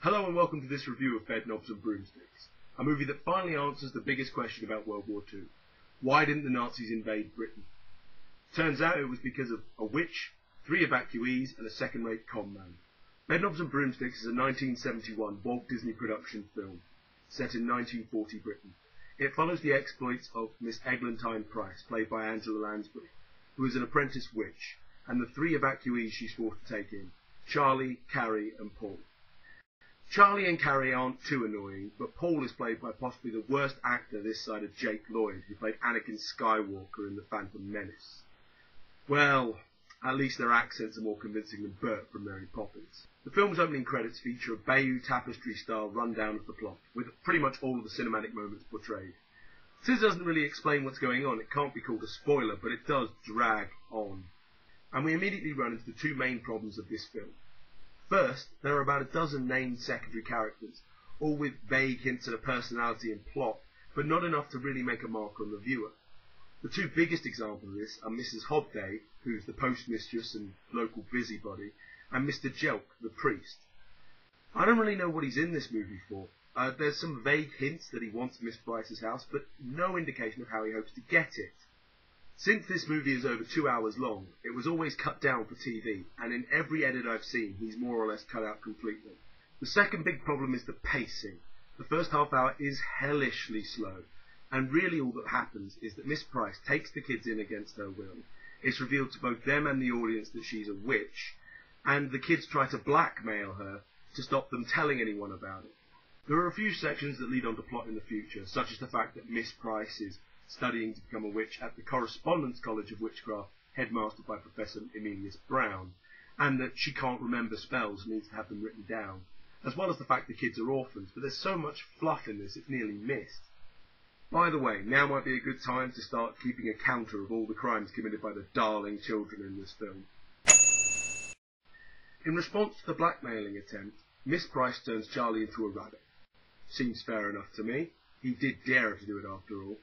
Hello and welcome to this review of Bedknobs and Broomsticks, a movie that finally answers the biggest question about World War II. Why didn't the Nazis invade Britain? Turns out it was because of a witch, 3 evacuees and a second-rate con man. Bedknobs and Broomsticks is a 1971 Walt Disney production film set in 1940 Britain. It follows the exploits of Miss Eglantine Price, played by Angela Lansbury, who is an apprentice witch, and the 3 evacuees she's forced to take in, Charlie, Carrie and Paul. Charlie and Carrie aren't too annoying, but Paul is played by possibly the worst actor this side of Jake Lloyd, who played Anakin Skywalker in The Phantom Menace. Well, at least their accents are more convincing than Bert from Mary Poppins. The film's opening credits feature a Bayeux Tapestry-style rundown of the plot, with pretty much all of the cinematic moments portrayed. Since it doesn't really explain what's going on, it can't be called a spoiler, but it does drag on. And we immediately run into the 2 main problems of this film. First, there are about a dozen named secondary characters, all with vague hints at a personality and plot, but not enough to really make a mark on the viewer. The 2 biggest examples of this are Mrs. Hobday, who's the postmistress and local busybody, and Mr. Jelk, the priest. I don't really know what he's in this movie for. There's some vague hints that he wants Miss Price's house, but no indication of how he hopes to get it. Since this movie is over 2 hours long, it was always cut down for TV, and in every edit I've seen, he's more or less cut out completely. The second big problem is the pacing. The first half hour is hellishly slow, and really all that happens is that Miss Price takes the kids in against her will. It's revealed to both them and the audience that she's a witch, and the kids try to blackmail her to stop them telling anyone about it. There are a few sections that lead on to plot in the future, such as the fact that Miss Price is studying to become a witch at the Correspondence College of Witchcraft, headmastered by Professor Emilius Brown, and that she can't remember spells and needs to have them written down, as well as the fact the kids are orphans, but there's so much fluff in this it's nearly missed. By the way, now might be a good time to start keeping a counter of all the crimes committed by the darling children in this film. In response to the blackmailing attempt, Miss Price turns Charlie into a rabbit. Seems fair enough to me. He did dare her to do it after all.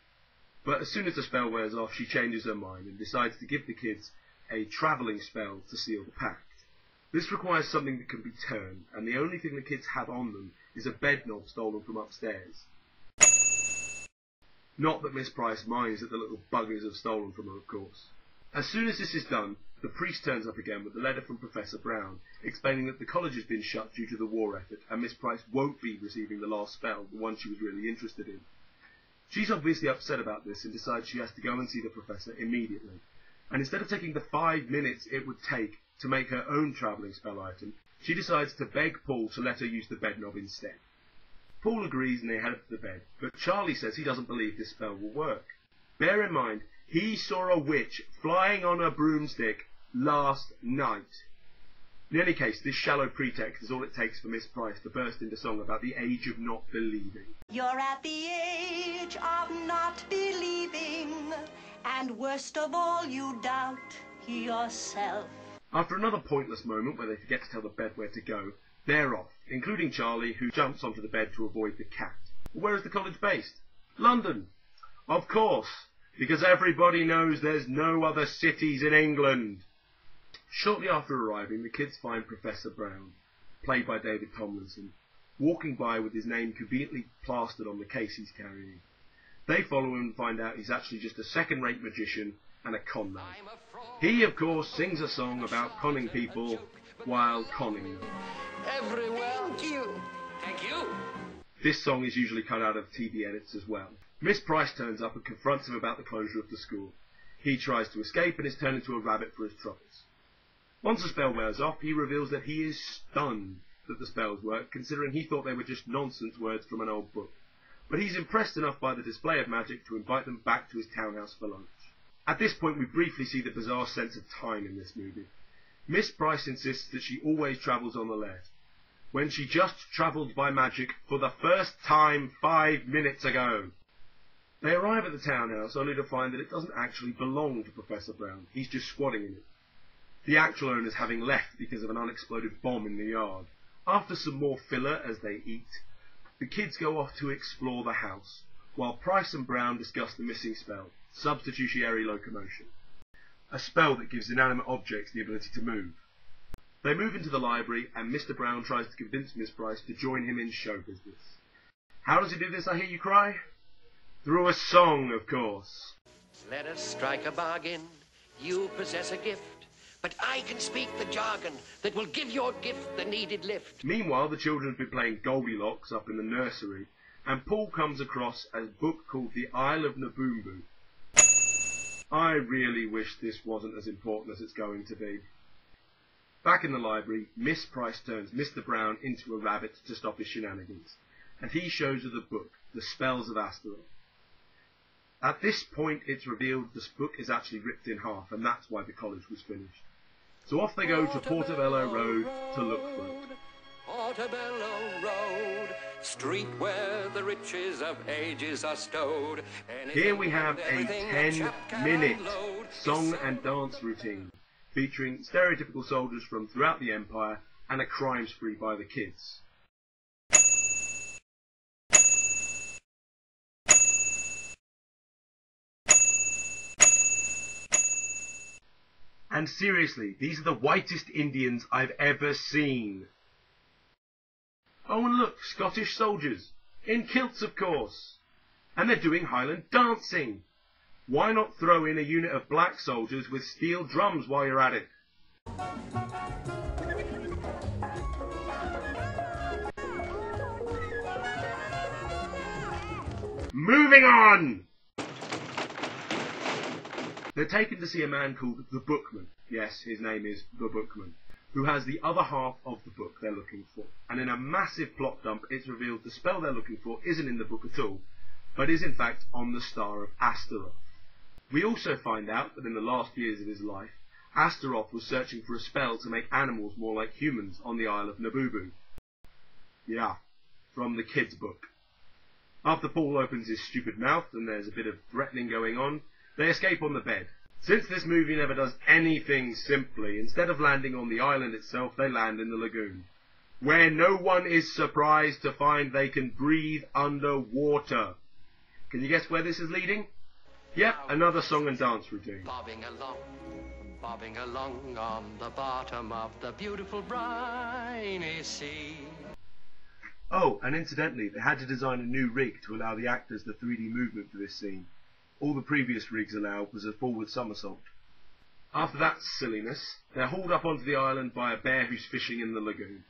But as soon as the spell wears off, she changes her mind and decides to give the kids a travelling spell to seal the pact. This requires something that can be turned, and the only thing the kids have on them is a bedknob stolen from upstairs. Not that Miss Price minds that the little buggers have stolen from her, of course. As soon as this is done, the priest turns up again with a letter from Professor Brown, explaining that the college has been shut due to the war effort, and Miss Price won't be receiving the last spell, the one she was really interested in. She's obviously upset about this and decides she has to go and see the professor immediately. And instead of taking the 5 minutes it would take to make her own travelling spell item, she decides to beg Paul to let her use the bedknob instead. Paul agrees and they head up to the bed, but Charlie says he doesn't believe this spell will work. Bear in mind, he saw a witch flying on a broomstick last night. In any case, this shallow pretext is all it takes for Miss Price to burst into song about the age of not believing. You're at the age of not believing, and worst of all, you doubt yourself. After another pointless moment where they forget to tell the bed where to go, they're off, including Charlie, who jumps onto the bed to avoid the cat. Where is the college based? London! Of course, because everybody knows there's no other cities in England. Shortly after arriving, the kids find Professor Brown, played by David Tomlinson, walking by with his name conveniently plastered on the case he's carrying. They follow him and find out he's actually just a second-rate magician and a con man. He, of course, sings a song about conning people while conning them. Thank you. Thank you. This song is usually cut out of TV edits as well. Miss Price turns up and confronts him about the closure of the school. He tries to escape and is turned into a rabbit for his troubles. Once the spell wears off, he reveals that he is stunned that the spells work, considering he thought they were just nonsense words from an old book. But he's impressed enough by the display of magic to invite them back to his townhouse for lunch. At this point, we briefly see the bizarre sense of time in this movie. Miss Price insists that she always travels on the left, when she just travelled by magic for the first time 5 minutes ago. They arrive at the townhouse only to find that it doesn't actually belong to Professor Brown. He's just squatting in it. The actual owners having left because of an unexploded bomb in the yard. After some more filler as they eat, the kids go off to explore the house, while Price and Brown discuss the missing spell, substitutionary locomotion. A spell that gives inanimate objects the ability to move. They move into the library, and Mr. Brown tries to convince Miss Price to join him in show business. How does he do this, I hear you cry? Through a song, of course. Let us strike a bargain. You possess a gift, but I can speak the jargon that will give your gift the needed lift. Meanwhile, the children have been playing Goldilocks up in the nursery, and Paul comes across a book called The Isle of Naboombu. I really wish this wasn't as important as it's going to be. Back in the library, Miss Price turns Mr. Brown into a rabbit to stop his shenanigans, and he shows her the book, The Spells of Astaroth. At this point, it's revealed this book is actually ripped in half, and that's why the college was finished. So off they go to Portobello Road to look for it. Portobello Road, street where the riches of ages are stowed. Here we have a 10-minute song and dance routine, featuring stereotypical soldiers from throughout the Empire and a crime spree by the kids. And seriously, these are the whitest Indians I've ever seen. Oh, and look, Scottish soldiers. In kilts, of course. And they're doing Highland dancing. Why not throw in a unit of black soldiers with steel drums while you're at it? Moving on! They're taken to see a man called the Bookman. Yes, his name is the Bookman, who has the other half of the book they're looking for. And in a massive plot dump, it's revealed the spell they're looking for isn't in the book at all, but is in fact on the Star of Astaroth. We also find out that in the last years of his life, Astaroth was searching for a spell to make animals more like humans on the Isle of Naboombu. Yeah, from the kids' book. After Paul opens his stupid mouth and there's a bit of threatening going on, they escape on the bed. Since this movie never does anything simply, instead of landing on the island itself, they land in the lagoon, where no one is surprised to find they can breathe underwater. Can you guess where this is leading? Yep, another song and dance routine. Bobbing along on the bottom of the beautiful briny sea. Oh, and incidentally, they had to design a new rig to allow the actors the 3D movement for this scene. All the previous rigs allowed was a forward somersault. After that silliness, they're hauled up onto the island by a bear who's fishing in the lagoon.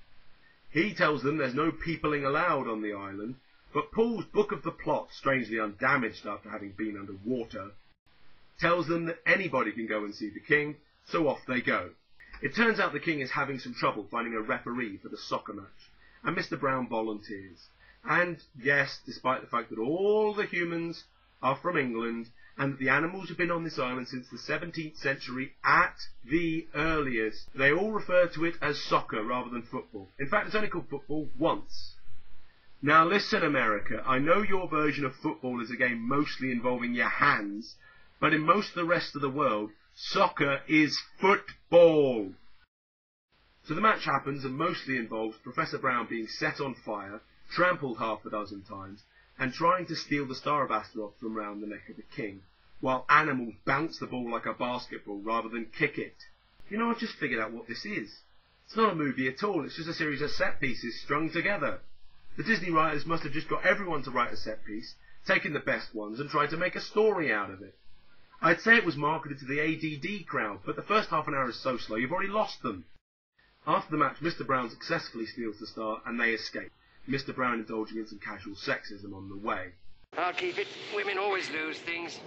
He tells them there's no peopling allowed on the island, but Paul's book of the plot, strangely undamaged after having been underwater, tells them that anybody can go and see the king, so off they go. It turns out the king is having some trouble finding a referee for the soccer match, and Mr. Brown volunteers. And yes, despite the fact that all the humans are from England, and that the animals have been on this island since the 17th century at the earliest, they all refer to it as soccer rather than football. In fact, it's only called football once. Now listen, America, I know your version of football is a game mostly involving your hands, but in most of the rest of the world, soccer is football. So the match happens and mostly involves Professor Brown being set on fire, trampled half a dozen times, and trying to steal the Star of Astaroth from round the neck of the king, while animals bounce the ball like a basketball rather than kick it. You know, I've just figured out what this is. It's not a movie at all, it's just a series of set pieces strung together. The Disney writers must have just got everyone to write a set piece, taken the best ones, and tried to make a story out of it. I'd say it was marketed to the ADD crowd, but the first half an hour is so slow you've already lost them. After the match, Mr. Brown successfully steals the star, and they escape. Mr. Brown indulging in some casual sexism on the way. I'll keep it. Women always lose things.